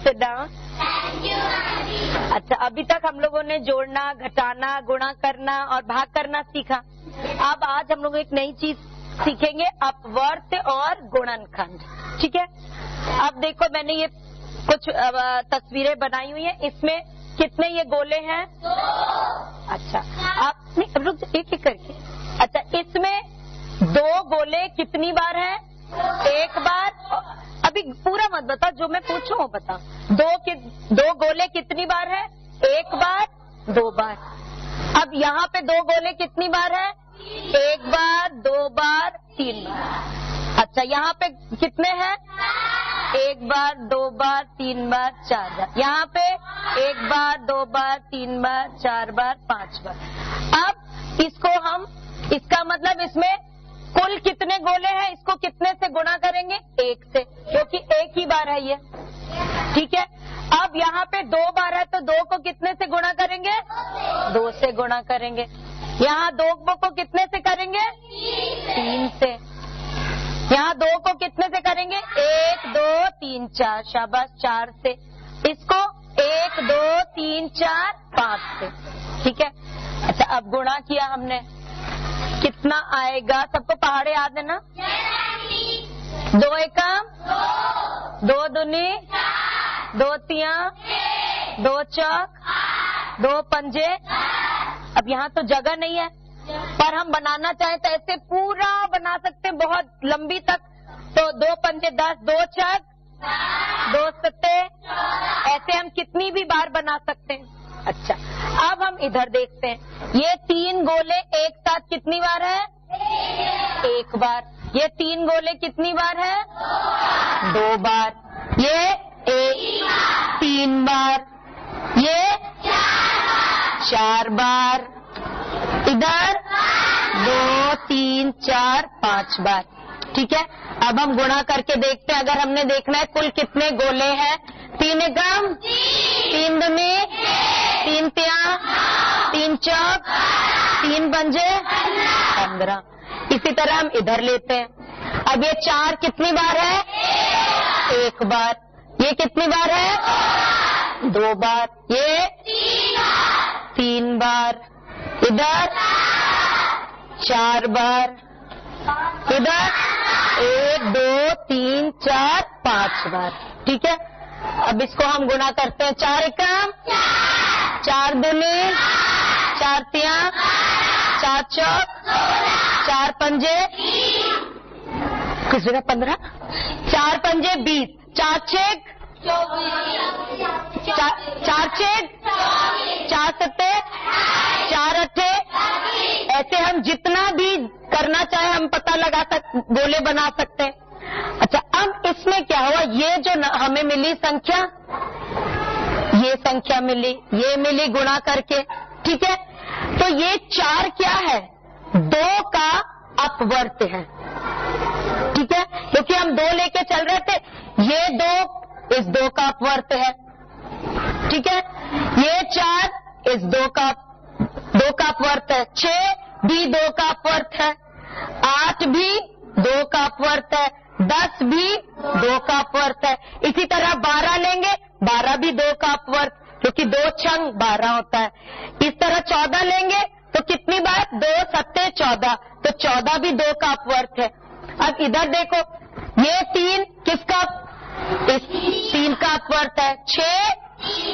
Sit down. अच्छा, अभी तक हम लोगों ने जोड़ना, घटाना, गुणा करना और भाग करना सीखा। अब आज हम लोग एक नई चीज सीखेंगे, अपवर्त और गुणनखंड। ठीक है, अब देखो मैंने ये कुछ तस्वीरें बनाई हुई है, इसमें कितने ये गोले हैं? अच्छा, आप नहीं रुक एक एक करके। अच्छा, इसमें 2 गोले कितनी बार हैं? 1 बार। अभी पूरा मत बता, जो मैं पूछूं वो बता। 2 गोले कितनी बार है? 1 बार, 2 बार। अब यहाँ पे 2 गोले कितनी बार है? 1 बार, 2 बार, 3 बार। अच्छा, यहाँ पे कितने हैं? 1 बार, 2 बार, 3 बार, 4 बार। यहाँ पे 1 बार, 2 बार, 3 बार, 4 बार, 5 बार। अब इसको हम, इसका मतलब इसमें कुल कितने गोले हैं, इसको कितने से गुणा करेंगे? 1 से, क्योंकि 1 ही बार है ये। ठीक है, अब यहाँ पे 2 बार है तो 2 को कितने से गुणा करेंगे? 2 से गुणा करेंगे। यहाँ 2 को कितने से करेंगे? 3 से। यहाँ 2 को कितने से करेंगे? 1, 2, 3, 4। शाबाश, 4 से। इसको 1, 2, 3, 4, 5 से। ठीक है। अच्छा, अब गुणा किया हमने, कितना आएगा? सबको पहाड़े याद है ना? 2 एकम 2 दूनी 2 तिया 2 चौक 2 पंजे। अब यहाँ तो जगह नहीं है, पर हम बनाना चाहें तो ऐसे पूरा बना सकते हैं, बहुत लंबी तक। तो 2 पंजे 10, 2 चौक 2 सत्ते, ऐसे हम कितनी भी बार बना सकते हैं। अच्छा, अब हम इधर देखते हैं, ये 3 गोले एक साथ कितनी बार है? 1 बार। ये 3 गोले कितनी बार है? 2 बार। ये 3 बार, ये 4 बार, इधर 2, 3, 4, 5 बार। ठीक है, अब हम गुणा करके देखते हैं। अगर हमने देखना है कुल कितने गोले हैं, 3 एकम 3 दूनी 3 तिया 3 चौक 3 पंजे 15। इसी तरह हम इधर लेते हैं। अब ये 4 कितनी बार है? 1 बार। ये कितनी बार है? 2 बार। ये 3 बार। इधर 4 बार। इधर 1, 2, 3, 4, 5 बार। ठीक है, अब इसको हम गुणा करते हैं। 4 एकम 4 दूनी 4 तिया 4 चौक 4 पंजे, किस जगह 15, 4 पंजे 20, 4 छेक 4 छेक 4 सत्ते 4 अट्ठे। ऐसे हम जितना भी करना चाहे हम पता लगा गोले बना सकते हैं। अच्छा, अब इसमें क्या हुआ, ये जो हमें मिली संख्या, ये संख्या मिली, ये मिली गुणा करके। ठीक है, तो ये 4 क्या है? 2 का अपवर्त है। ठीक है, क्योंकि हम 2 लेके चल रहे थे, ये 2 इस 2 का अपवर्त है। ठीक है, ये 4 इस 2 का अपवर्त है। 6 भी 2 का अपवर्त है। 8 भी 2 का अपवर्त है। 10 भी 2 का अपवर्त है। इसी तरह 12 लेंगे, 12 भी 2 का अपवर्त, क्योंकि 2 छंग 12 होता है। इस तरह 14 लेंगे तो कितनी बार? 2 सत्ते 14, तो 14 भी 2 का अपवर्त है। अब इधर देखो, ये 3 किसका? इस 3 का अपवर्त है। 6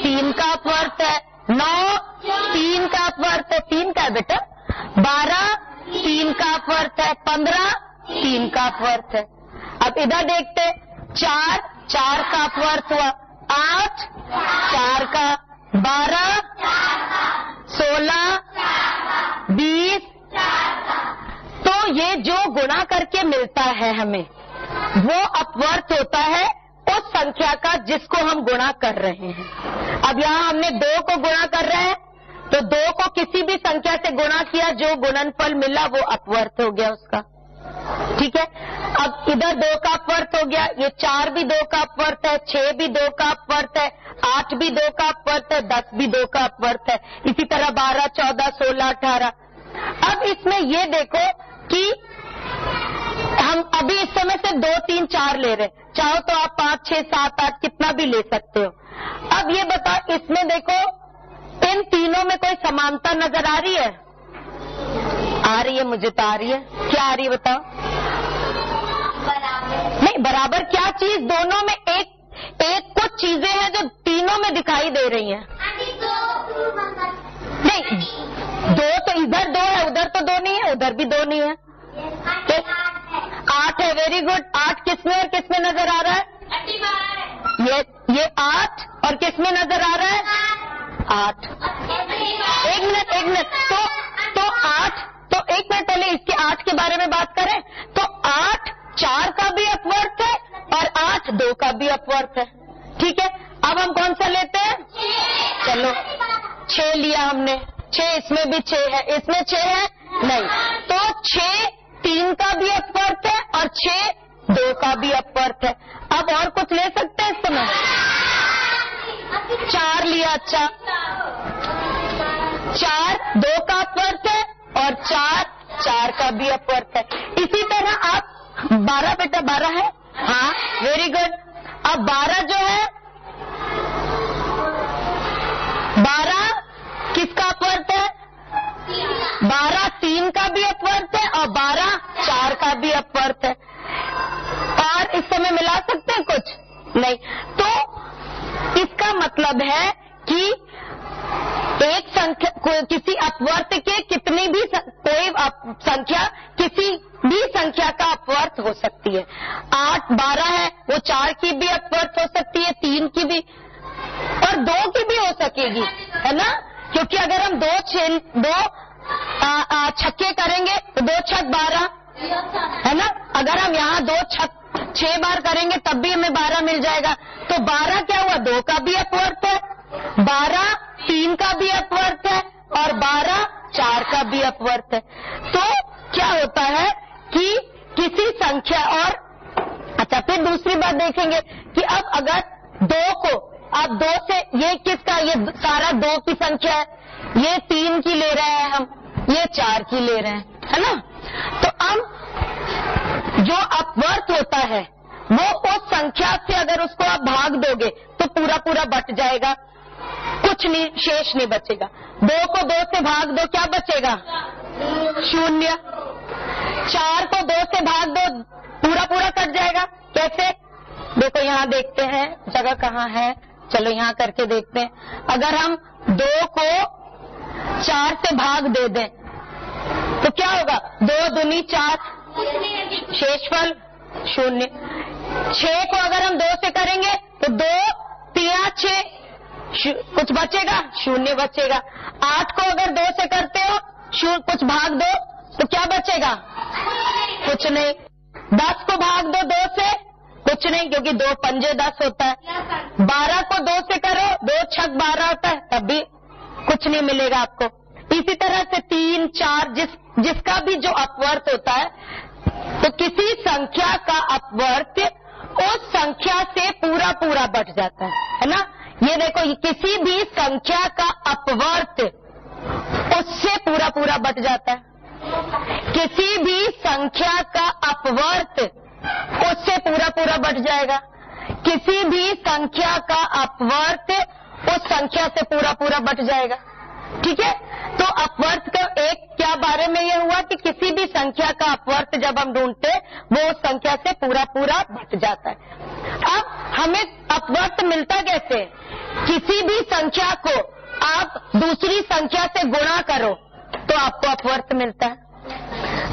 3 का अपवर्त है। 9 3 का अपवर्त है। 3 का है बेटा। 12 3 का अपवर्त है। 15 3 का अपवर्त है। अब इधर देखते, 4 का अपवर्त हुआ। 8 4 का, 12 16 20। तो ये जो गुणा करके मिलता है हमें, वो अपवर्त होता है उस संख्या का जिसको हम गुणा कर रहे हैं। अब यहाँ हमने 2 को गुणा कर रहे हैं, तो 2 को किसी भी संख्या से गुणा किया, जो गुणनफल मिला वो अपवर्त हो गया उसका। ठीक है, अब इधर 2 का अपवर्त हो गया। ये 4 भी 2 का अपवर्त है। 6 भी 2 का अपवर्त है। 8 भी 2 का अपवर्त है। 10 भी 2 का अपवर्त है। इसी तरह 12 14 16 18। अब इसमें ये देखो कि हम अभी इस समय से 2, 3, 4 ले रहे, चाहो तो आप 5, 6, 7, 8 कितना भी ले सकते हो। अब ये बताओ, इसमें देखो इन तीनों में कोई समानता नजर आ रही है? आ रही है, मुझे तो आ रही है। क्या आ रही है बताओ? नहीं, बराबर क्या चीज? दोनों में एक कुछ चीजें हैं जो तीनों में दिखाई दे रही हैं। नहीं, 2 तो इधर 2 है, उधर तो 2 नहीं है, उधर भी 2 नहीं है। 8 है, वेरी गुड। 8 किसमें और किसमें नजर आ रहा है? ये 8 और किसमें नजर आ रहा है? 8। एक मिनट। तो 8, तो एक मिनट पहले इसके 8 के बारे में बात करें तो 8 4 का भी अपवर्त है और 8 2 का भी अपवर्त है। ठीक है, अब हम कौन सा लेते हैं? चलो 6 लिया हमने। 6, इसमें भी 6 है, इसमें 6 है नहीं, तो 6 3 का भी अपवर्त है और 6 2 का भी अपवर्त है। अब और कुछ ले सकते हैं इस समय? 4 लिया। अच्छा, 4 2 का अपवर्त है और 4 4 का भी अपवर्त है। इसी तरह आप 12, बेटा 12 है? हाँ, वेरी गुड। अब 12 जो है, 12 किसका अपवर्त है? 12 3 का भी अपवर्त है और 12 4 का भी अपवर्त है। और इस समय मिला सकते हैं कुछ? नहीं। तो इसका मतलब है कि एक संख्या, किसी अपवर्त के कितनी भी कोई संख्या किसी भी संख्या का अपवर्त हो सकती है। 8 12 है, वो 4 की भी अपवर्त हो सकती है, 3 की भी और 2 की भी हो सकेगी, है ना? क्योंकि अगर हम 2 छक्के करेंगे तो 2 छक 12, है ना? अगर हम यहाँ 2 छक 6 बार करेंगे तब भी हमें 12 मिल जाएगा। तो 12 क्या हुआ? 2 का भी अपवर्त है, 12 3 का भी अपवर्त है और 12 4 का भी अपवर्त है। तो क्या होता है कि किसी संख्या और अच्छा, फिर दूसरी बात देखेंगे कि अब अगर 2 को अब 2 से ये किसका, ये सारा 2 की संख्या है, ये 3 की ले रहे हैं हम, ये 4 की ले रहे हैं, है ना? तो अब जो अपवर्त होता है वो उस संख्या से अगर उसको आप भाग दोगे तो पूरा पूरा बट जाएगा, कुछ नहीं, शेष नहीं बचेगा। 2 को 2 से भाग दो, क्या बचेगा? 0। 4 को 2 से भाग दो, पूरा पूरा कट जाएगा। कैसे? देखो यहाँ देखते हैं, जगह कहाँ है, चलो यहाँ करके देखते हैं। अगर हम 2 को 4 से भाग दे दें तो क्या होगा? 2 दूनी 4, शेषफल 0। 6 को अगर हम 2 से करेंगे तो 2 3 6, कुछ बचेगा? 0 बचेगा। 8 को अगर 2 से करते हो, कुछ भाग दो तो क्या बचेगा? कुछ नहीं। 10 को भाग दो 2 से, कुछ नहीं, क्योंकि 2 पंजे 10 होता है। 12 को 2 से करो, 2 छक 12 होता है, तब भी कुछ नहीं मिलेगा आपको। इसी तरह से 3 4 जिसका भी जो अपवर्त होता है, तो किसी संख्या का अपवर्त उस संख्या से पूरा पूरा बट जाता है ना? ये देखो, किसी भी संख्या का अपवर्त उससे पूरा पूरा बट जाता है। किसी भी संख्या का अपवर्त उससे पूरा पूरा बट जाएगा। किसी भी संख्या का अपवर्त उस संख्या से पूरा पूरा बट जाएगा। ठीक है, तो अपवर्त का एक क्या बारे में ये हुआ कि किसी भी संख्या का अपवर्त जब हम ढूंढते वो उस संख्या से पूरा पूरा बट जाता है। अब हमें अपवर्त मिलता कैसे? किसी भी संख्या को आप दूसरी संख्या से गुणा करो तो आपको अपवर्त मिलता है।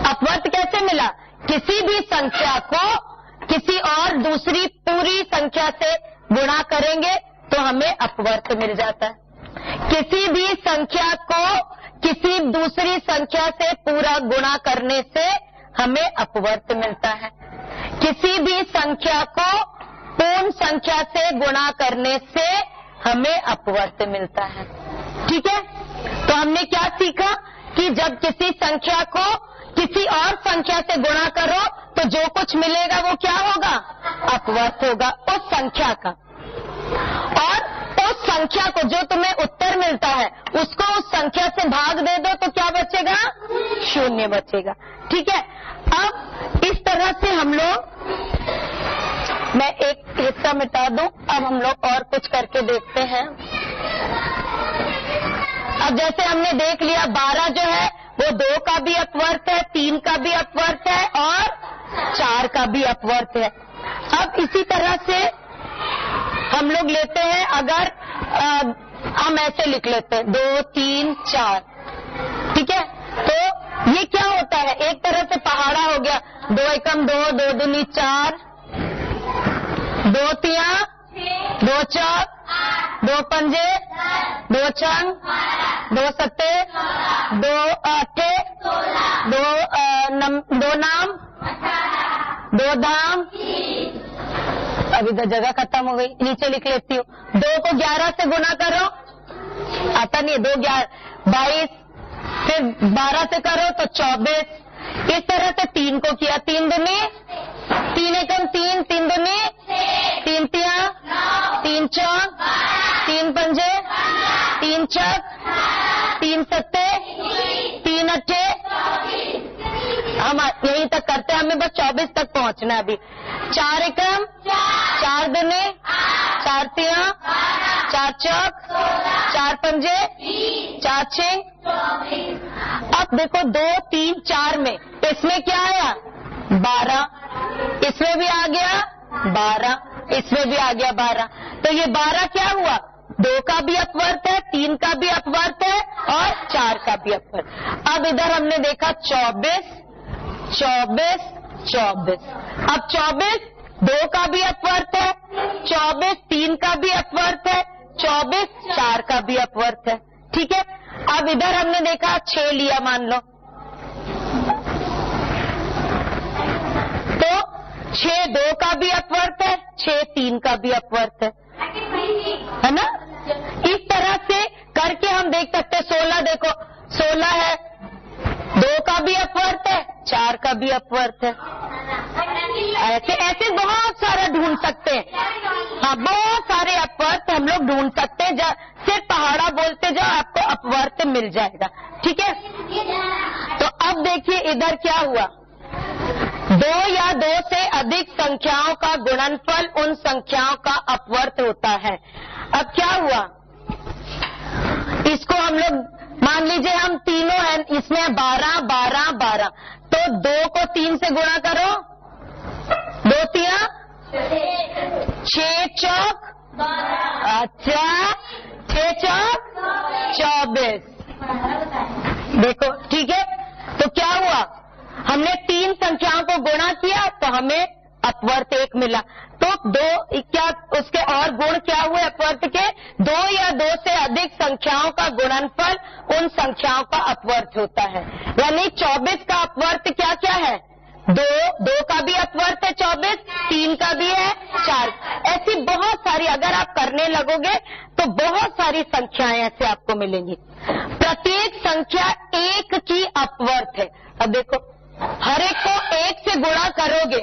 अपवर्त कैसे मिला? किसी भी संख्या को किसी और दूसरी पूरी संख्या से गुणा करेंगे तो हमें अपवर्त मिल जाता है। किसी भी संख्या को किसी दूसरी संख्या से पूरा गुणा करने से हमें अपवर्त मिलता है। किसी भी संख्या को पूर्ण संख्या से गुणा करने से हमें अपवर्त मिलता है। ठीक है, तो हमने क्या सीखा कि जब किसी संख्या को किसी और संख्या से गुणा करो तो जो कुछ मिलेगा वो क्या होगा? अपवर्त होगा उस संख्या का। और उस संख्या को जो तुम्हें उत्तर मिलता है उसको उस संख्या से भाग दे दो तो क्या बचेगा? 0 बचेगा। ठीक है, अब इस तरह से हम लोग, मैं एक हिस्सा मिटा दूं, अब हम लोग और कुछ करके देखते हैं। अब जैसे हमने देख लिया 12 जो है वो 2 का भी अपवर्त है, 3 का भी अपवर्त है और 4 का भी अपवर्त है। अब इसी तरह से हम लोग लेते हैं, अगर हम ऐसे लिख लेते हैं 2 3 4, ठीक है, तो ये क्या होता है? एक तरह से पहाड़ा हो गया। 2 एकम 2, 2 दूनी 4, 2 तिया 2 चौक 2 पंजे 2 छंग 2 सत्ते 2 आठे 2 नाम 2 धाम। अब इधर जगह खत्म हो गई, नीचे लिख लेती हूँ। 2 को 11 से गुना करो, आता नहीं है, 2 11 22, फिर 12 से करो तो 24। इस तरह से 3 को किया, 3 दूनी 3 एकम 3, 3 दूनी 3 तिया 3 चौक 3 पंजे 3 चक 3 सत्ते 3 अट्ठे। हम यहीं तक करते हैं, हमें बस 24 तक पहुंचना है अभी। 4 एकम 4 दूनी 4 तिया 4 चौक 4 पंजे 4 छः। अब देखो 2 3 4 में इसमें क्या आया? 12, इसमें भी आ गया 12, इसमें भी आ गया 12। तो ये 12 क्या हुआ? 2 का भी अपवर्त है, 3 का भी अपवर्त है और 4 का भी अपवर्त। अब इधर हमने देखा 24 24 24। अब 24 2 का भी अपवर्त है, 24 3 का भी अपवर्त है, 24 4 का भी अपवर्त है। ठीक है, अब इधर हमने देखा 6 लिया मान लो, तो 6 2 का भी अपवर्त है, 6 3 का भी अपवर्त है ना? इस तरह से करके हम देख सकते हैं। 16 देखो, 16 है, 2 का भी अपवर्त है, 4 का भी अपवर्त है। ऐसे ऐसे बहुत सारा ढूंढ सकते हैं। हाँ, बहुत सारे अपवर्त हम लोग ढूंढ सकते हैं। सिर्फ पहाड़ा बोलते जाओ, आपको अपवर्त मिल जाएगा। ठीक है, तो अब देखिए इधर क्या हुआ। 2 या 2 से अधिक संख्याओं का गुणनफल उन संख्याओं का अपवर्त होता है। अब क्या हुआ, इसको हम लोग मान लीजिए हम तीनों हैं, इसमें 12 12 12, तो 2 को 3 से गुणा करो, 2 तिया 6 चौक, अच्छा 6 चौक 24। देखो ठीक है, तो क्या हुआ, हमने 3 संख्याओं को गुणा किया तो हमें अपवर्त 1 मिला। तो 2 क्या उसके और गुण क्या हुए अपवर्त के? 2 या 2 से अधिक संख्याओं का गुणनफल उन संख्याओं का अपवर्त होता है। यानी 24 का अपवर्त क्या क्या है? 2 का भी अपवर्त है 24, 3 का भी है 4। ऐसी बहुत सारी अगर आप करने लगोगे तो बहुत सारी संख्याएं ऐसे आपको मिलेंगी। प्रत्येक संख्या 1 की अपवर्त है। अब देखो हर एक को 1 से गुणा करोगे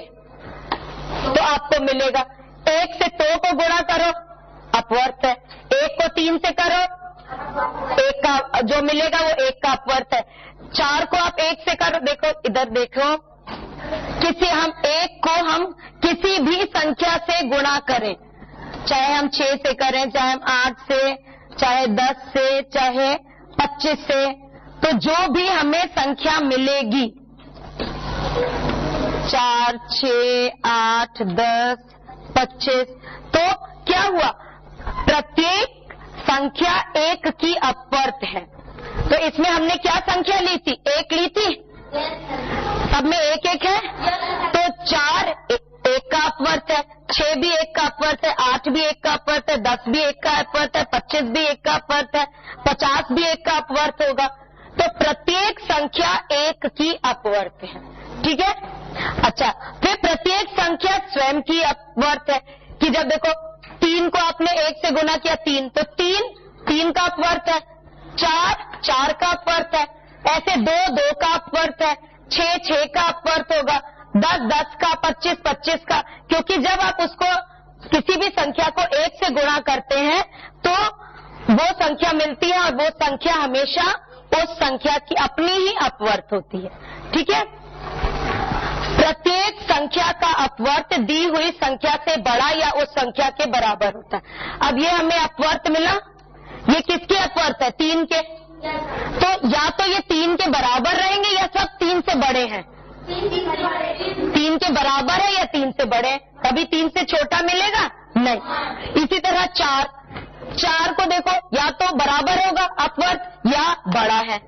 तो आपको मिलेगा। 1 से 2 को गुणा करो, अपवर्त है। 1 को 3 से करो, 1 का जो मिलेगा वो 1 का अपवर्त है। 4 को आप 1 से करो, देखो इधर देखो, हम 1 को हम किसी भी संख्या से गुणा करें, चाहे हम 6 से करें, चाहे हम 8 से, चाहे 10 से, चाहे 25 से, तो जो भी हमें संख्या मिलेगी 4 6 8 10 25, तो क्या हुआ, प्रत्येक संख्या 1 की अपवर्त है। तो इसमें हमने क्या संख्या ली थी? 1 ली थी। सब में 1 1 है, तो 4 1 का अपवर्त है, 6 भी 1 का अपवर्त है, 8 भी 1 का अपवर्त है, 10 भी 1 का अपवर्त है, 25 भी 1 का अपवर्त है, 50 भी 1 का अपवर्त होगा। तो प्रत्येक संख्या 1 की अपवर्त है। ठीक है, अच्छा, फिर प्रत्येक संख्या स्वयं की अपवर्त है कि जब देखो 3 को आपने 1 से गुना किया 3, तो 3 का अपवर्त है, 4 का अपवर्त है, ऐसे 2 का अपवर्त है, 6 का अपवर्त होगा, 10 का, 25 का, क्योंकि जब आप उसको किसी भी संख्या को 1 से गुणा करते हैं तो वो संख्या मिलती है और वो संख्या हमेशा उस संख्या की अपनी ही अपवर्त होती है। ठीक है, प्रत्येक संख्या का अपवर्त दी हुई संख्या से बड़ा या उस संख्या के बराबर होता है। अब ये हमें अपवर्त मिला, ये किसके अपवर्त है? 3 के। तो या तो ये 3 के बराबर रहेंगे या सब 3 से बड़े हैं। 3 के बराबर है या 3 से बड़े? कभी 3 से छोटा मिलेगा नहीं। इसी तरह 4 को देखो, या तो बराबर होगा अपवर्त या बड़ा है।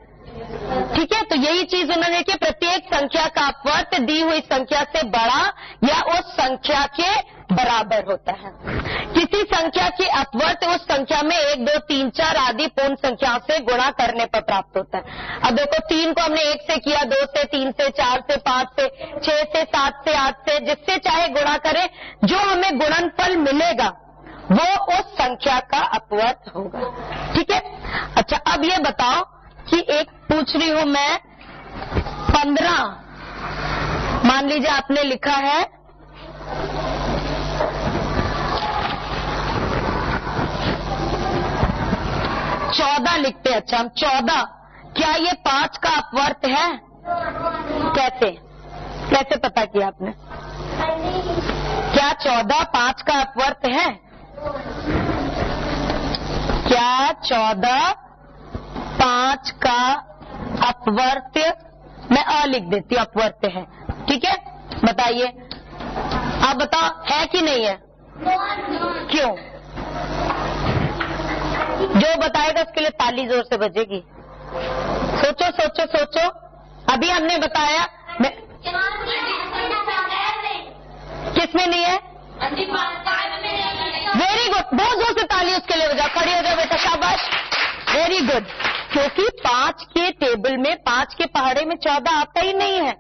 ठीक है, तो यही चीज उन्होंने कि प्रत्येक संख्या का अपवर्त दी हुई संख्या से बड़ा या उस संख्या के बराबर होता है। किसी संख्या के अपवर्त उस संख्या में 1, 2, 3, 4 आदि पूर्ण संख्याओं से गुणा करने पर प्राप्त होता है। अब देखो 3 को हमने 1 से किया, 2 से, 3 से, 4 से, 5 से, 6 से, 7 से, 8 से, जिससे चाहे गुणा करें, जो हमें गुणनफल मिलेगा वो उस संख्या का अपवर्त होगा। ठीक है, अच्छा अब ये बताओ कि एक पूछ रही हूं मैं 15, मान लीजिए आपने लिखा है 14 लिखते हैं। अच्छा हम 14, क्या ये 5 का अपवर्त है? कैसे पता किया आपने? क्या 14 5 का अपवर्त है? क्या 14 5 का अपवर्त? मैं लिख देती हूँ, अपवर्त है। ठीक है, बताइए, आप बताओ है कि नहीं है? क्यों? जो बताएगा उसके लिए ताली जोर से बजेगी। सोचो सोचो सोचो, अभी हमने बताया किसमें नहीं है? वेरी गुड, बहुत जोर से ताली उसके लिए बजाओ। खड़ी हो जाओ बेटा, शाबाश, वेरी गुड। क्योंकि 5 के टेबल में, 5 के पहाड़े में 14 आता ही नहीं है।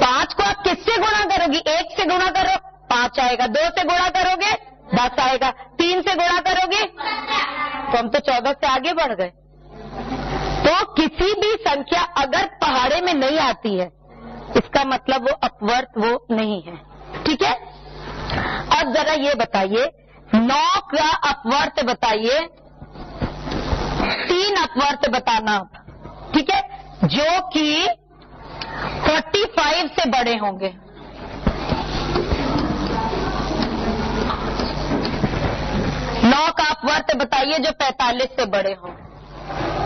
5 को आप किससे गुणा करोगी? 1 से गुणा करो 5 आएगा, 2 से गुणा करोगे 10 आएगा, 3 से गुणा करोगे तो हम तो 14 से आगे बढ़ गए। तो किसी भी संख्या अगर पहाड़े में नहीं आती है, इसका मतलब वो अपवर्त वो नहीं है। ठीक है, अब जरा ये बताइए 9 का अपवर्त बताइए, 3 अपवर्त बताना आप। ठीक है, जो कि 45 से बड़े होंगे। नौ का अपवर्त बताइए जो 45 से बड़े हों।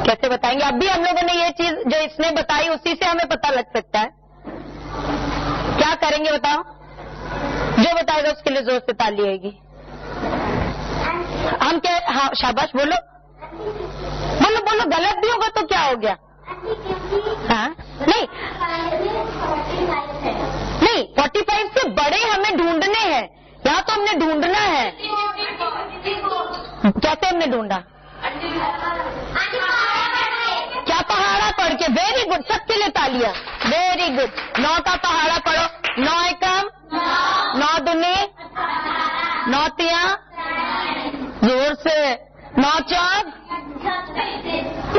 कैसे बताएंगे? अभी हम लोगों ने ये चीज जो इसने बताई उसी से हमें पता लग सकता है। क्या करेंगे बताओ? जो बताएगा उसके लिए जोर से ताली आएगी। हम क्या? हाँ शाबाश, बोलो बोलो बोलो। गलत भी होगा तो क्या हो गया? हाँ नहीं 45 से बड़े हमें ढूंढने हैं, यहाँ तो हमने ढूंढना है। कैसे हमने ढूंढा? क्या? पहाड़ा पढ़ के। वेरी गुड, सबके लिए तालियां, वेरी गुड। 9 का पहाड़ा पढ़ो। 9 एकम 9 दूनी 9 तिया, जोर से 9 चौक,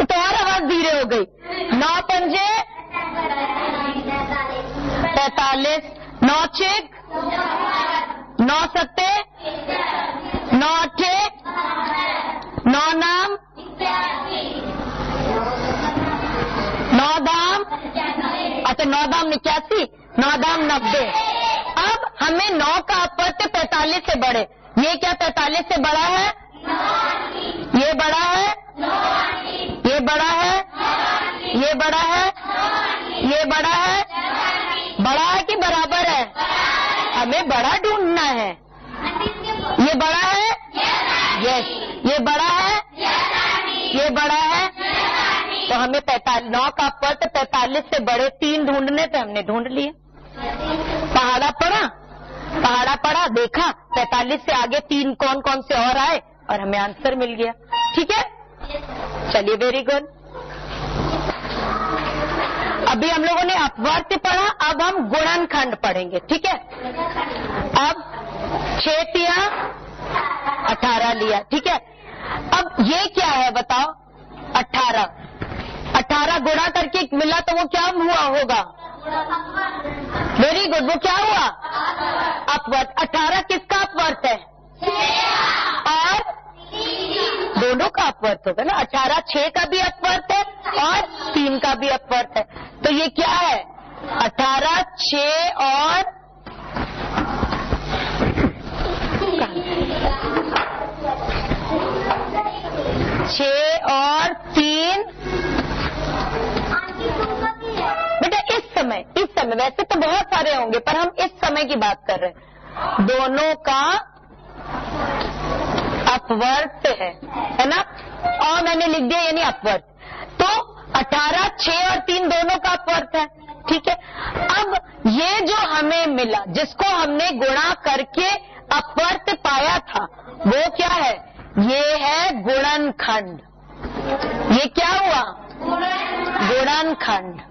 तो और आवाज धीरे हो गई। 9 पंजे 45, 9 चिक 9 सत्ते 9 अट्ठे 9 नाम 9 दाम, अच्छा 9 दाम 89, 9 दाम 90। अब हमें 9 का अपवर्त 45 से बड़े, ये क्या 45 से बड़ा है? ये बड़ा है, ये बड़ा है, ये बड़ा है, ये बड़ा है, बड़ा है कि बराबर है? हमें बड़ा ढूंढना है। ये बड़ा है, यस, ये बड़ा है, ये बड़ा है, तो हमें 9 का अपवर्त 45 से बड़े 3 ढूंढने थे, हमने ढूंढ लिए। पहाड़ा पढ़ा देखा 45 से आगे 3 कौन कौन से और आए और हमें आंसर मिल गया। ठीक है, चलिए वेरी गुड। अभी हम लोगों ने अपवर्त पढ़ा, अब हम गुणनखंड पढ़ेंगे। ठीक है, अब 6 तिया 18 लिया। ठीक है, अब ये क्या है बताओ? 18 गुणा करके मिला तो वो क्या हुआ होगा? वेरी गुड, वो क्या हुआ? अपवर्त। 18 किसका अपवर्त है? और 6 का भी अपवर्त है और 3 का भी अपवर्त है। तो ये क्या है? 18, 6 और 3। बेटा इस समय वैसे तो बहुत सारे होंगे पर हम इस समय की बात कर रहे हैं। दोनों का अपवर्त है ना, और मैंने लिख दिया यानी अपवर्त। तो 18, 6 और 3 दोनों का अपवर्त है। ठीक है, अब ये जो हमें मिला जिसको हमने गुणा करके अपवर्त पाया था वो क्या है? ये है गुणनखंड। ये क्या हुआ? गुणनखंड।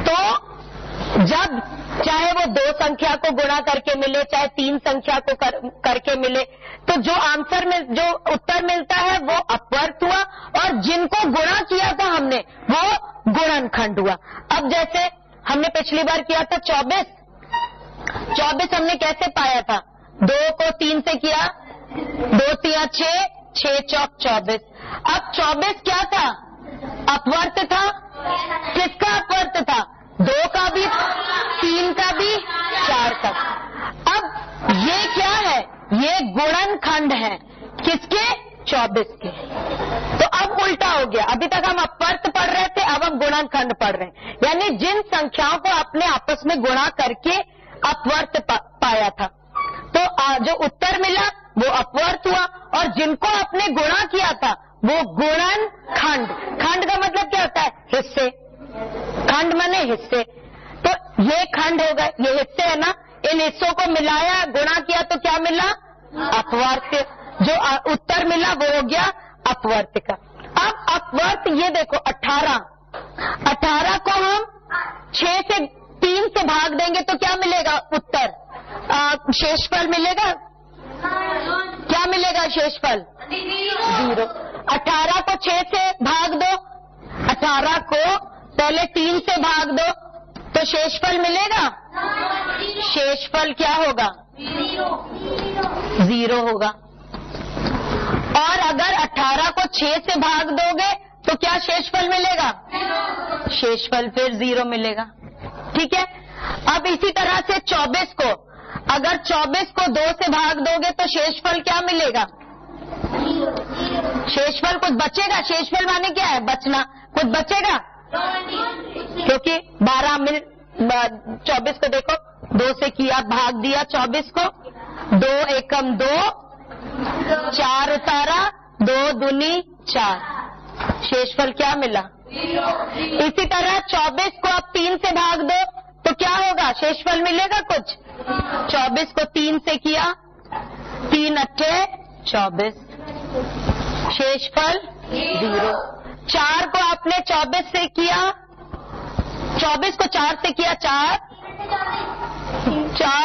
तो जब चाहे वो 2 संख्या को गुणा करके मिले चाहे 3 संख्या को करके मिले, तो जो आंसर में जो उत्तर मिलता है वो अपवर्त हुआ और जिनको गुणा किया था हमने वो गुणनखंड हुआ। अब जैसे हमने पिछली बार किया था 24 हमने कैसे पाया था? 2 को 3 से किया, 2 3 6, 6 चौक 24। अब 24 क्या था? अपवर्त था। किसका अपवर्त था? 2 का भी, 3 का भी, 4 का। अब ये क्या है? ये गुणनखंड है। किसके? 24 के। तो अब उल्टा हो गया, अभी तक हम अपवर्त पढ़ रहे थे, अब हम गुणनखंड पढ़ रहे हैं। यानी जिन संख्याओं को अपने आपस में गुणा करके अपवर्त पाया था, तो जो उत्तर मिला वो अपवर्त हुआ और जिनको आपने गुणा किया था वो गुणनखंड। खंड का मतलब क्या होता है? हिस्से। खंड माने हिस्से। तो ये खंड होगा, ये हिस्से है ना, इन हिस्सों को मिलाया, गुणा किया तो क्या मिला? अपवर्त। जो उत्तर मिला वो हो गया अपवर्त का। अब अपवर्त ये देखो 18 को हम 6 से 3 से भाग देंगे तो क्या मिलेगा? उत्तर शेषफल मिलेगा। क्या मिलेगा शेषफल? 0। 18 को 6 से भाग दो, 18 को पहले 3 से भाग दो तो शेषफल मिलेगा। शेषफल क्या होगा? 0 होगा। और अगर 18 को 6 से भाग दोगे तो क्या शेषफल मिलेगा? शेषफल फिर 0 मिलेगा। ठीक है, अब इसी तरह से 24 को, अगर 24 को 2 से भाग दोगे तो शेषफल क्या मिलेगा? शेषफल कुछ बचेगा। शेषफल माने क्या है? बचना। कुछ बचेगा क्योंकि 24 को देखो 2 से किया, भाग दिया 24 को, 2 एकम 2, 4 उतारा, 2 दूनी 4, शेषफल क्या मिला? इसी तरह 24 को अब 3 से भाग दो तो क्या होगा? शेषफल मिलेगा कुछ। 24 को 3 से किया, 3 अट्ठे 24, शेषफल 0। 4 को आपने 24 से किया, 24 को 4 से किया, 4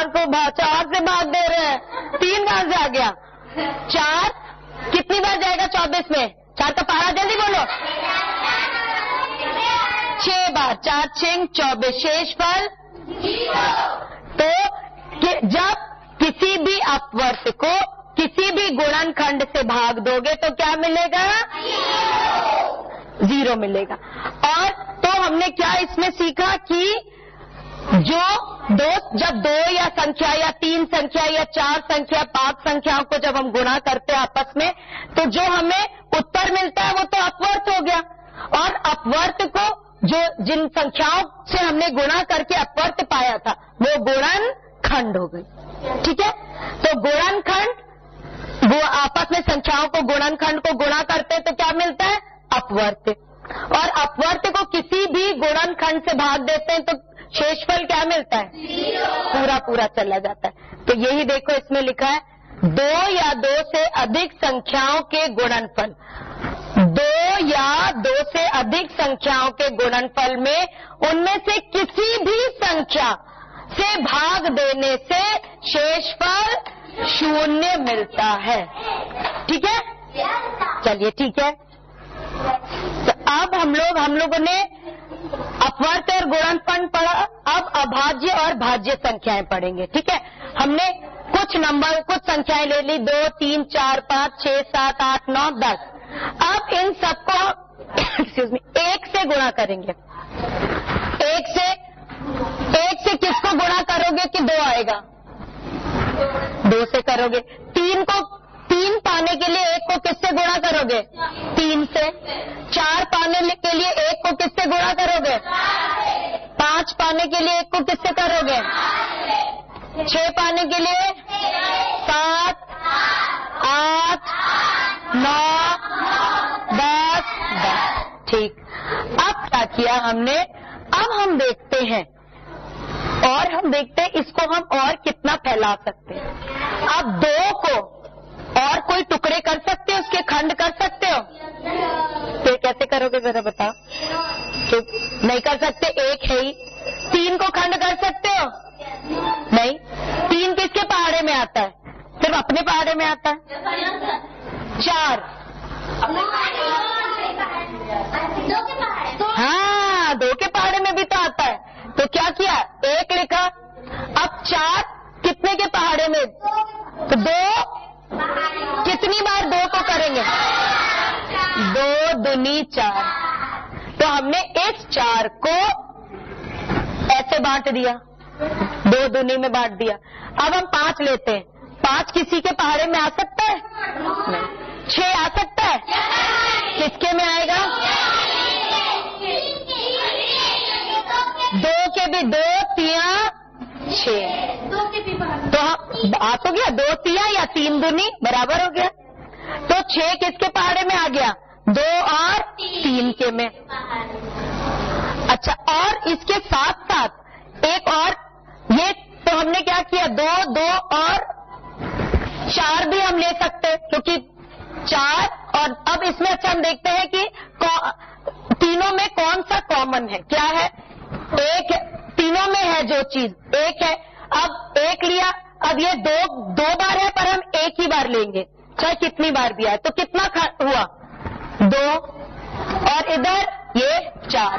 को 4 से भाग दे रहे हैं, 3 कहां से आ गया? 4 कितनी बार जाएगा 24 में? 4 का पारा जल्दी बोलो। 6 बार, 4 6 24, शेषफल। तो जब किसी भी अपवर्त को किसी भी गुणनखंड से भाग दोगे तो क्या मिलेगा? 0 मिलेगा। और तो हमने क्या इसमें सीखा कि जब 2 या संख्या या 3 संख्या या 4 संख्या 5 संख्याओं को जब हम गुणा करते हैं आपस में तो जो हमें उत्तर मिलता है वो तो अपवर्त हो गया। और अपवर्त को जिन संख्याओं से हमने गुणा करके अपवर्त पाया था वो गुणनखंड हो गई। ठीक है, तो गुणनखंड वो आपस में संख्याओं को गुणनखंड को गुणा करते हैं तो क्या मिलता है? अपवर्त। और अपवर्त को किसी भी गुणनखंड से भाग देते हैं तो शेषफल क्या मिलता है? पूरा चला जाता है। तो यही देखो इसमें लिखा है 2 या 2 से अधिक संख्याओं के गुणनफल। 2 या 2 से अधिक संख्याओं के गुणनफल में उनमें से किसी भी संख्या से भाग देने से शेषफल 0 मिलता है। ठीक है, चलिए ठीक है। तो अब हम लोगों ने अपवर्त और गुणनफल पढ़ा। अब अभाज्य और भाज्य संख्याएं पढ़ेंगे। ठीक है, हमने कुछ कुछ नंबर, कुछ संख्याएं ले ली, 2, 3, 4, 5, 6, 7, 8, 9, 10। अब इन सबको एक्सक्यूज मी 1 से गुणा करेंगे। 1 से किसको गुणा करोगे कि 2 आएगा? 2 से करोगे। 3 पाने के लिए 1 को किससे गुणा करोगे? 3 से। 4 पाने के लिए 1 को किससे गुणा करोगे? 5 पाने के लिए 1 को किससे करोगे? 6 पाने के लिए 7, 8, 9, 10। ठीक। अब क्या किया हमने? अब हम देखते हैं इसको हम और कितना फैला सकते हैं। अब 2 को और कोई टुकड़े कर सकते हो, उसके खंड कर सकते हो? तो कैसे करोगे जरा बताओ। तो नहीं कर सकते, 1 है ही। 3 को खंड कर सकते हो? नहीं। 3 किसके पहाड़े में आता है? सिर्फ अपने पहाड़े में आता है। 4 हाँ, 2 के पहाड़े में भी तो आता है। तो क्या किया? 1 लिखा। अब 4 कितने के पहाड़े में? तो 2 कितनी बार 2 को करेंगे? 2 दूनी 4। तो हमने इस 4 को ऐसे बांट दिया, 2 दूनी में बांट दिया। अब हम 5 लेते हैं। 5 किसी के पहाड़े में आ सकता है? नहीं। 6 आ सकता है? किसके में आएगा? 2 के भी 2 तिया 6। तो आ तो गया 2 तिया या 3 दूनी बराबर हो गया। तो 6 किसके पहाड़े में आ गया? 2 और 3 के में। अच्छा, और इसके साथ साथ एक और, ये तो हमने क्या किया? 2, 2 और 4 भी हम ले सकते हैं, क्योंकि 4 और अब इसमें अच्छा हम देखते हैं कि तीनों में कौन सा कॉमन है। क्या है? 1 तीनों में है जो चीज 1 है। अब 1 लिया, अब ये 2 बार है पर हम 1 ही बार लेंगे, चाहे कितनी बार भी आए। तो कितना हुआ? 2 और इधर ये 4।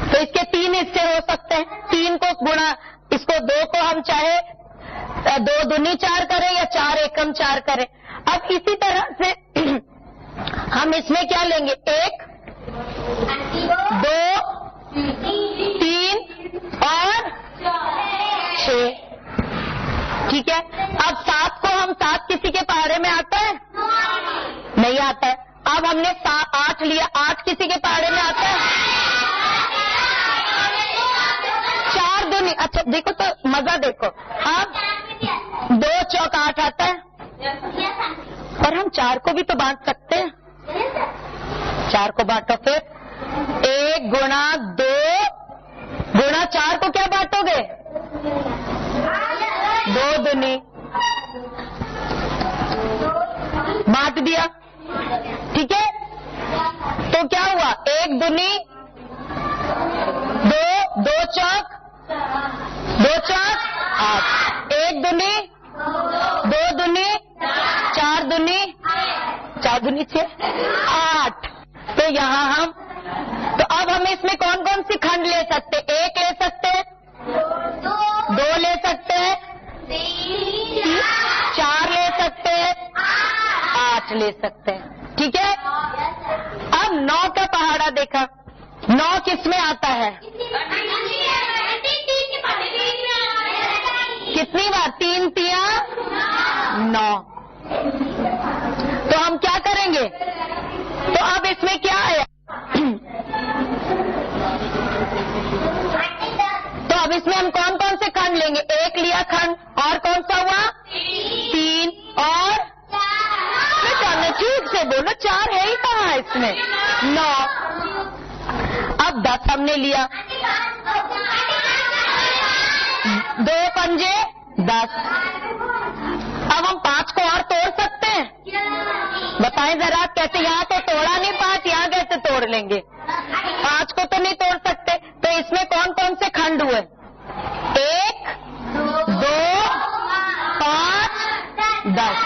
तो इसके 3 हिस्से हो सकते हैं। 3 को गुणा, इसको 2 को हम चाहे 2 दूनी 4 करें या 4 एकम 4 करें। अब इसी तरह से हम इसमें क्या लेंगे? 1, 2, 3 और 6। ठीक है। अब 7 को हम 7 किसी के पहाड़े में आता है? नहीं आता है। अब हमने 8 लिया, 8 किसी के पहाड़े में आता है? 4 दूनी, अच्छा देखो तो मजा देखो। अब 2 चौक 8 आता है, और हम 4 को भी तो बांट सकते हैं। 4 को बांटो, फिर 1 गुणा 2 गुणा 4 को क्या बांटोगे? 2 दूनी बांट दिया। ठीक है। तो क्या हुआ? 1 दूनी 2, 2 चौक 8, 1 दूनी 2 दूनी 4 दूनी 6, 8। तो यहाँ हम, तो अब हम इसमें कौन कौन सी खंड ले सकते? 1 ले सकते हैं, 2 ले सकते हैं, 4 ले सकते हैं, 8 ले सकते हैं। ठीक है। अब 9 का पहाड़ा देखा। 9 किस में आता है? कितनी बार? 3 तिया 9। तो हम क्या करेंगे? तो अब इसमें क्या आया? तो अब इसमें हम कौन कौन से खंड लेंगे? 1 लिया खंड, और कौन सा हुआ? 3 और ठीक से बोलो, 4 है ही कहाँ इसमें? 9। अब 10 हमने लिया, 2 पंजे 10। अब हम 5 को और तोड़ सकते हैं? बताएं जरा कैसे। यहाँ तो तोड़ा नहीं 5, यहाँ कैसे तोड़ लेंगे? 5 को तो नहीं तोड़ सकते। तो इसमें कौन कौन से खंड हुए? 1, 2, 5, 10।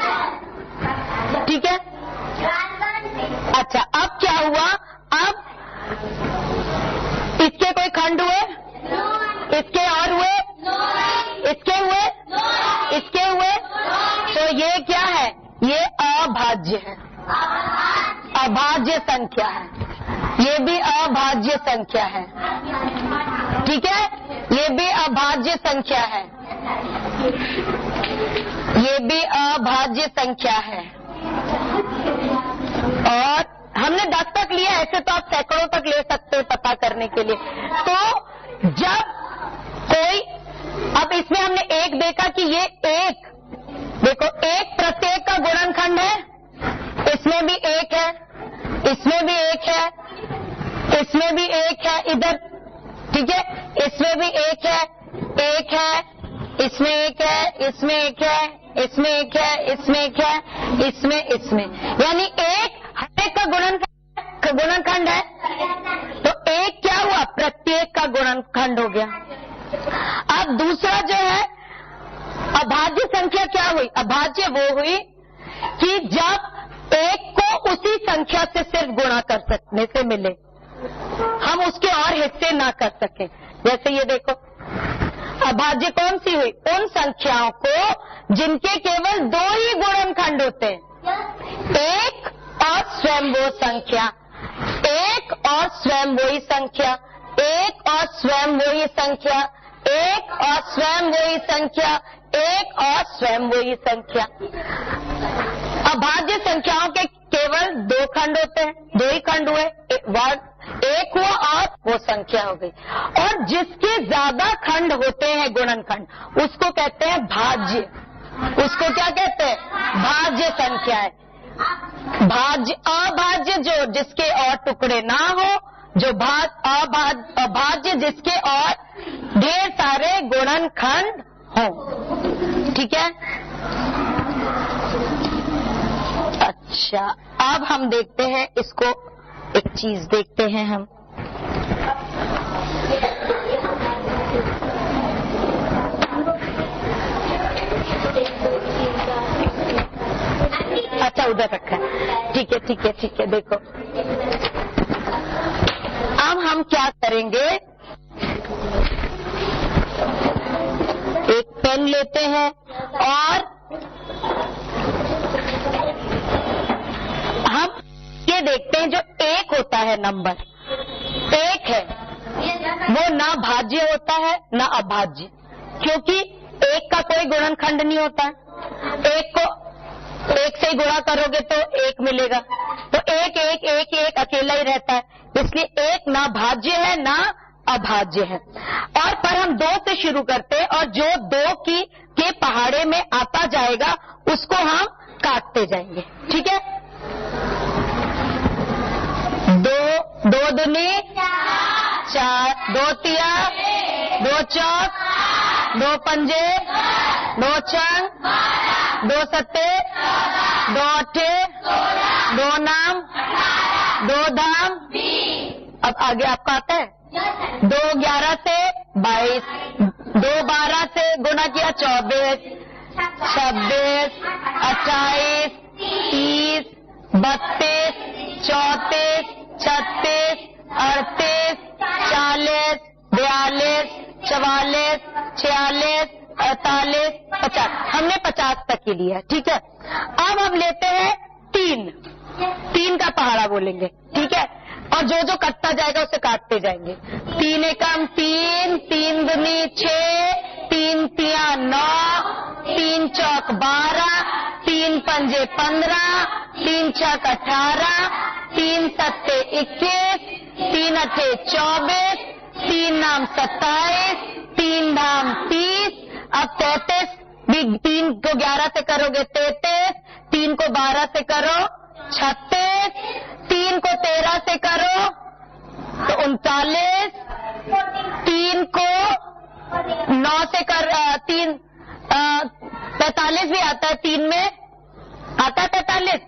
ठीक है। अच्छा, अब क्या हुआ? अब इसके कोई खंड हुए? इसके और हुए? इसके हुए? किसके हुए? तो ये क्या है? ये अभाज्य है, अभाज्य संख्या है। ये भी अभाज्य संख्या है, ठीक है? ये भी अभाज्य संख्या है, ये भी अभाज्य संख्या है। और हमने 10 तक लिया, ऐसे तो आप सैकड़ों तक ले सकते हो पता करने के लिए। तो जब कोई, अब इसमें हमने एक देखा कि ये एक, देखो एक प्रत्येक का गुणनखंड है, इसमें भी एक है, इसमें भी एक है, इसमें भी एक है इधर, ठीक है? इसमें भी एक है, एक है, इसमें एक है, इसमें एक है, इसमें एक है, इसमें एक है, इसमें यानी एक हर एक का गुणनखंड है। तो एक क्या हुआ? प्रत्येक का गुणनखंड हो गया। अब दूसरा जो है अभाज्य संख्या क्या हुई? अभाज्य वो हुई कि जब एक को उसी संख्या से सिर्फ गुणा कर सकने से मिले, हम उसके और हिस्से ना कर सके। जैसे ये देखो, अभाज्य कौन सी हुई? उन संख्याओं को जिनके केवल 2 ही गुणनखंड होते हैं, एक और स्वयं वो संख्या, एक और स्वयं वही संख्या, एक और स्वयं वही संख्या, एक और स्वयं वही संख्या, एक और स्वयं वही संख्या। अभाज्य संख्याओं के केवल 2 खंड होते हैं, 2 ही खंड हुए, एक हुआ और वो संख्या हो गई। और जिसके ज्यादा खंड होते हैं गुणनखंड, उसको कहते हैं भाज्य। उसको क्या कहते हैं? भाज्य संख्या है। भाज्य अभाज्य जो जिसके और टुकड़े ना हो, जो अभाज्य जिसके और ढेर सारे गुणनखंड हो, ठीक है? अच्छा, अब हम देखते हैं इसको, एक चीज देखते हैं हम। अच्छा, उधर रखा है, ठीक है ठीक है ठीक है। देखो अब हम क्या करेंगे, एक पेन लेते हैं और हम ये देखते हैं जो एक होता है नंबर, एक है वो ना भाज्य होता है ना अभाज्य, क्योंकि एक का कोई गुणनखंड नहीं होता है। एक को एक से ही गुणा करोगे तो एक मिलेगा, तो एक एक एक एक अकेला ही रहता है, इसलिए एक ना भाज्य है ना अभाज्य है। और पर हम 2 से शुरू करते हैं और जो 2 के पहाड़े में आता जाएगा उसको हम काटते जाएंगे, ठीक है? 2 दूनी 4, 2 तिया 2 चौक 2 पंजे 2 छंग 2 सत्ते 2 अट्ठे 2 नाम 2 धाम। अब आगे आपका आता है 2 11 से 22, 2 12 से गुणा किया 24, 26, 28, 30, 32, 34, 36, 38, 40, 42, 44, 46, 48, 50। हमने 50 तक ही लिया, ठीक है? अब हम लेते हैं 3 का पहाड़ा बोलेंगे, ठीक है? और जो जो कटता जाएगा उसे काटते जाएंगे। 3 एकम 3, 3 दूनी 6, 3 तिया 9, 3 चौक 12, 3 पंजे 15, 3 छक 18, 3 सत्ते 21, 3 अठे 24, 3 नाम 27, 3 धाम 30। अब 33 भी 3 को 11 से करोगे 33, 3 को 12 से करो 36, 3 को 13 से करो तो 39, 3 को 9 से कर 45 भी आता है, 3 में आता है 45,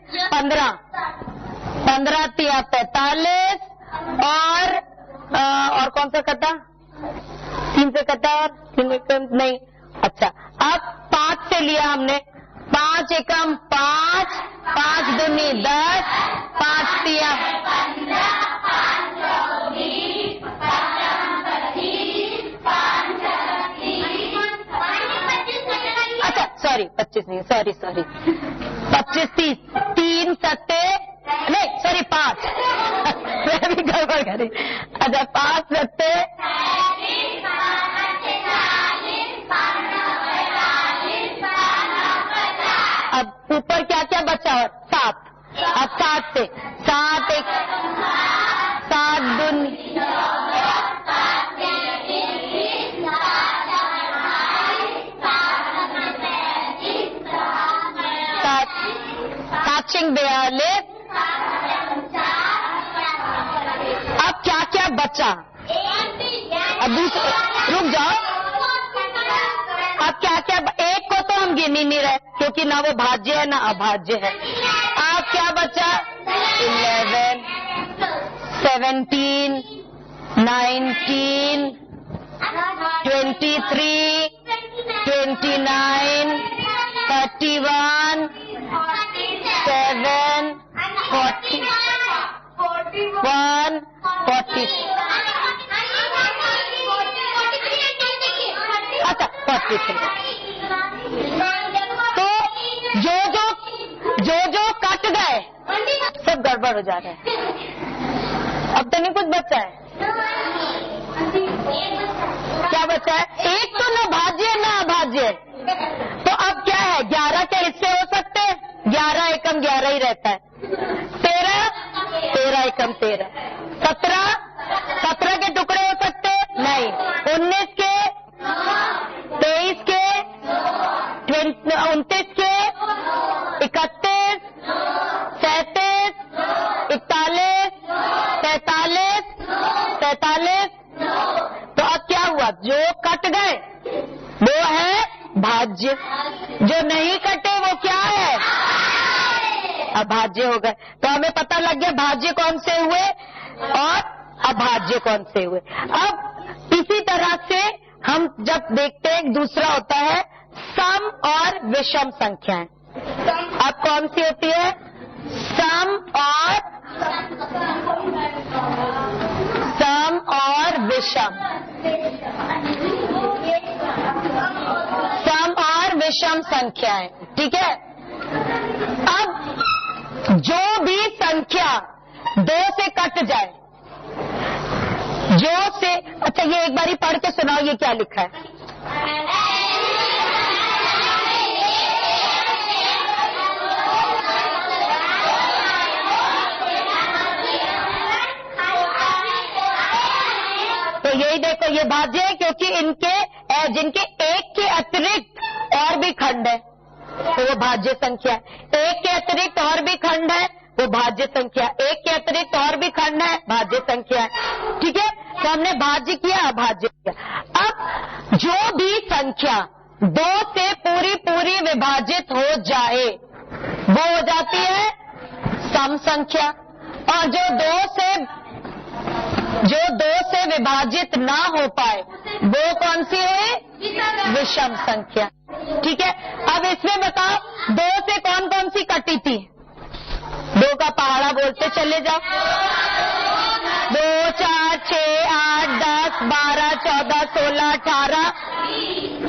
15 तिया 45 और कौन सा कटा? 3 से कटा और 3 में नहीं। अच्छा, अब 5 से लिया हमने, 5 एकम 5, 5 दूनी 10, 5 तिया 15, 5 चौक 20, 5 25, 5 26। अच्छा सॉरी, सॉरी 25 नहीं, सॉरी 25 30, 3 सत्ते नहीं, सॉरी 5 मैं भी गड़बड़ करी। अच्छा 5 सत्ते 40। अब ऊपर क्या क्या बचा और 7। अब 7 से 7 1 7 दून 42। अब क्या क्या बचा? अब रुक जाओ। अब क्या क्या, एक को तो हम गिन ही नहीं रहे क्योंकि ना वो भाज्य है ना अभाज्य है। अब क्या बचा? 11 17 19 23 29 31 7 40 1 40। अच्छा 43। तो जो कट गए सब गड़बड़ हो जा रहा है। अब तो नहीं कुछ बचा है। क्या बचा है? एक तो ना भाज्य ना अभाज्य। तो अब क्या है? 11 के हिस्से हो सकते हैं। 11 एकम 11 ही रहता है। 13 एकम 13। 17 के टुकड़े हो सकते हैं? नहीं। 19 के 23 के 29 के 31 37 41 43 43। तो अब क्या हुआ? जो कट गए वो है भाज्य, जो नहीं कटे वो क्या है? अभाज्य हो गए। तो हमें पता लग गया भाज्य कौन से हुए और अभाज्य कौन से हुए। अब इसी तरह से हम जब देखते हैं, दूसरा होता है सम और विषम संख्याएं। अब कौन सी होती है? सम और विषम। सम और विषम संख्याएं, ठीक है। अब जो भी संख्या 2 से कट जाए, अच्छा ये एक बारी पढ़ के सुनाओ, ये क्या लिखा है? तो यही देखो, ये भाज्य है क्योंकि जिनके एक के अतिरिक्त और भी खंड है तो वो भाज्य संख्या है। एक के अतिरिक्त और भी खंड है वो भाज्य संख्या। एक के अतिरिक्त और भी खंड है, भाज्य संख्या है। ठीक है, तो हमने भाज्य किया, अभाज्य किया। अब जो भी संख्या 2 से पूरी विभाजित हो जाए वो हो जाती है सम संख्या, और जो 2 से विभाजित ना हो पाए वो कौन सी है? विषम संख्या। ठीक है, अब इसमें बताओ 2 से कौन कौन सी कटी थी? 2 का पहाड़ा बोलते चले जाओ। 2 4 6 8 10 12 14 16 18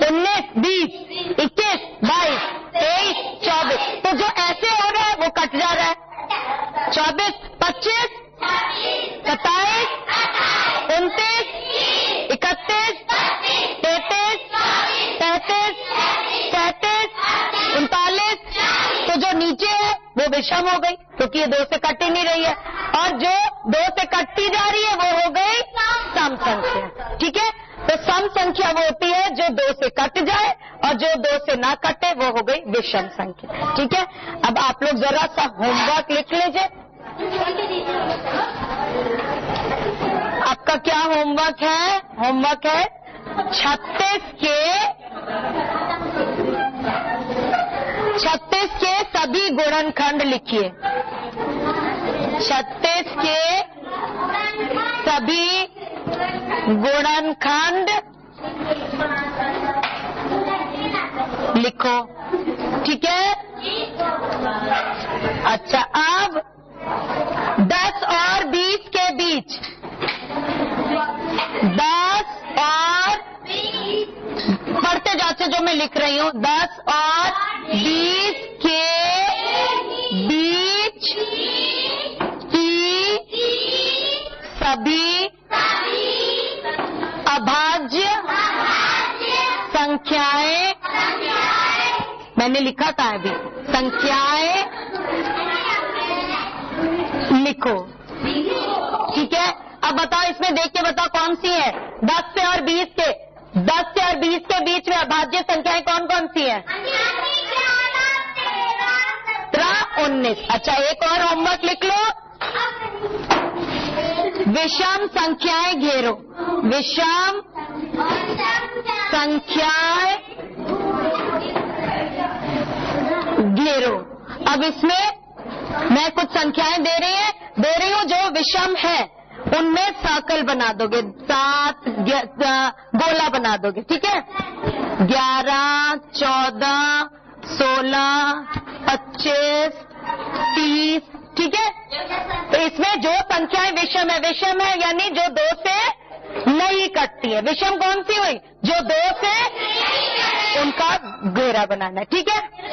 19 20 21 22 23 24। तो जो ऐसे हो रहा है वो कट जा रहा है। 24 25 27 29 31 33 33 37 39। तो जो नीचे है वो विषम हो गई क्योंकि ये 2 से कट ही नहीं रही है, और जो 2 से कटती जा रही है वो हो गई सम संख्या। ठीक है, तो सम संख्या वो होती है जो 2 से कट जाए, और जो 2 से ना कटे वो हो गई विषम संख्या। ठीक है, अब आप लोग जरा सा होमवर्क लिख लीजिए। आपका क्या होमवर्क है? होमवर्क है 36 के सभी गुणनखंड लिखिए। 36 के सभी गुणनखंड लिखो। ठीक है, अच्छा अब 10 और 20 के बीच 10 और पढ़ते जाते जो मैं लिख रही हूँ, 10 और 20 के बीच की सभी अभाज्य संख्याएं, मैंने लिखा था अभी, संख्याएं लिखो। ठीक है, अब बताओ, इसमें देख के बताओ कौन सी है। 10 से और 20 के बीच में अभाज्य संख्याएं कौन कौन सी है? 17, 19। अच्छा, एक और होमवर्क लिख लो, विषम संख्याएं घेरो। विषम संख्याएं घेरो। अब इसमें मैं कुछ संख्याएं दे रही हूं जो विषम है, उनमें सर्कल बना दोगे, 7 गोला बना दोगे। ठीक है, 11, 14, 16, 25, 30। ठीक है, तो इसमें जो संख्याएं विषम है यानी जो 2 से नहीं कटती है। विषम कौन सी हुई? जो 2 से, उनका घेरा बनाना है। ठीक है।